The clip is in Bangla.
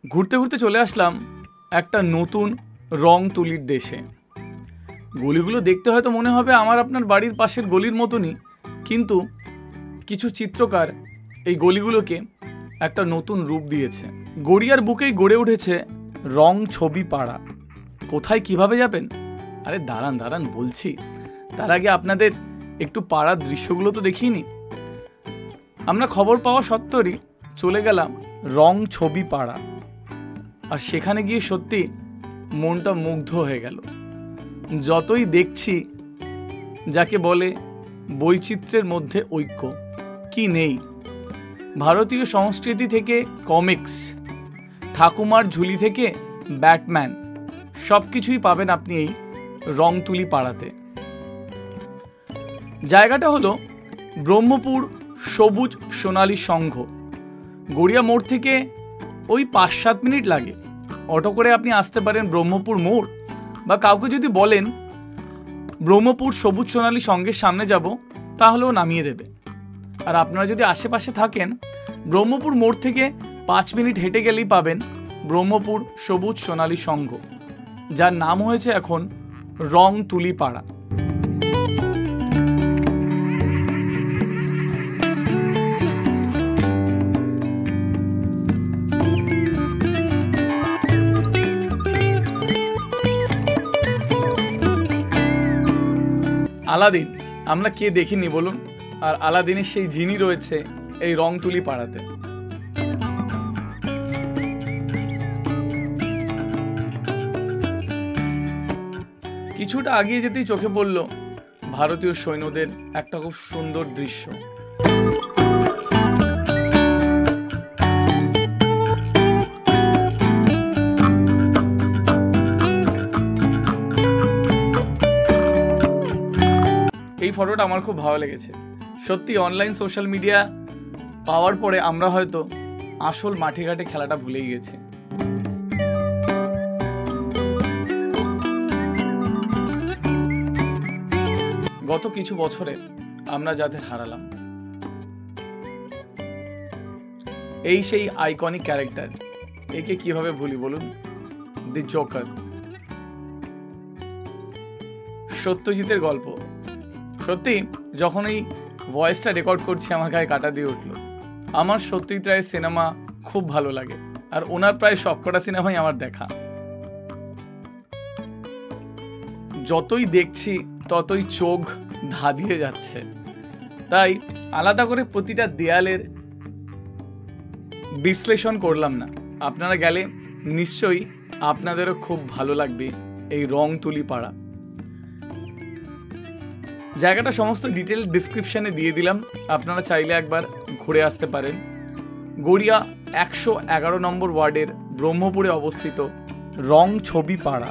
ঘুরতে ঘুরতে চলে আসলাম একটা নতুন রং তুলির দেশে। গলিগুলো দেখতে হয়তো মনে হবে আমার আপনার বাড়ির পাশের গলির মতনই, কিন্তু কিছু চিত্রকার এই গলিগুলোকে একটা নতুন রূপ দিয়েছে। গড়িয়ার বুকেই গড়ে উঠেছে রং ছবি পাড়া। কোথায় কিভাবে যাবেন? আরে দাঁড়ান দাঁড়ান বলছি, তার আগে আপনাদের একটু পাড়ার দৃশ্যগুলো তো দেখিয়ে নি। আমরা খবর পাওয়া সত্ত্বেই চলে গেলাম রং ছবি পাড়া, আর সেখানে গিয়ে সত্যি মনটা মুগ্ধ হয়ে গেল। যতই দেখছি, যাকে বলে বৈচিত্র্যের মধ্যে ঐক্য, কি নেই। ভারতীয় সংস্কৃতি থেকে কমিক্স, ঠাকুমার ঝুলি থেকে ব্যাটম্যান, সব কিছুই পাবেন আপনি এই রংতুলি পাড়াতে। জায়গাটা হলো ব্রহ্মপুর সবুজ সোনালী সংঘ। গড়িয়া মোড় থেকে ওই 5-7 মিনিট লাগে। অটো করে আপনি আসতে পারেন ব্রহ্মপুর মোড়, বা কাউকে যদি বলেন ব্রহ্মপুর সবুজ সোনালী সংঘের সামনে যাব, তাহলেও নামিয়ে দেবে। আর আপনারা যদি আশেপাশে থাকেন, ব্রহ্মপুর মোড় থেকে 5 মিনিট হেঁটে গেলেই পাবেন ব্রহ্মপুর সবুজ সোনালী সংঘ, যার নাম হয়েছে এখন রংতুলি পাড়া। আলাদিন আমরা কে দেখিনি বলুন? আর আলাদিনের সেই জিনি রয়েছে এই রংতুলি পাড়াতে। কিছুটা আগিয়ে যেতেই চোখে পড়ল ভারতীয় সৈন্যদের একটা খুব সুন্দর দৃশ্য। এই ফটোটা আমার খুব ভালো লেগেছে। সত্যি অনলাইন সোশ্যাল মিডিয়া পাওয়ার পরে আমরা হয়তো আসল মাঠে ঘাটে খেলাটা ভুলেই গেছি। গত কিছু বছরে আমরা যাদের হারালাম, এই সেই আইকনিক ক্যারেক্টার, একে কিভাবে ভুলি বলুন? দি জোকার, সত্যজিতের গল্প। সত্যি যখন এই ভয়েসটা রেকর্ড করছি আমার গায়ে কাটা দিয়ে উঠলো। আমার সত্যজিৎ রায়ের সিনেমা খুব ভালো লাগে, আর ওনার প্রায় সবকটা সিনেমাই আমার দেখা। যতই দেখছি ততই চোখ ধাঁধিয়ে যাচ্ছে। তাই আলাদা করে প্রতিটা দেয়ালের বিশ্লেষণ করলাম না। আপনারা গেলে নিশ্চয়ই আপনাদেরও খুব ভালো লাগবে এই রংতুলি পাড়া। জায়গাটা সমস্ত ডিটেল ডিসক্রিপশানে দিয়ে দিলাম, আপনারা চাইলে একবার ঘুরে আসতে পারেন। গড়িয়া 111 নম্বর ওয়ার্ডের ব্রহ্মপুরে অবস্থিত রং ছবি পাড়া।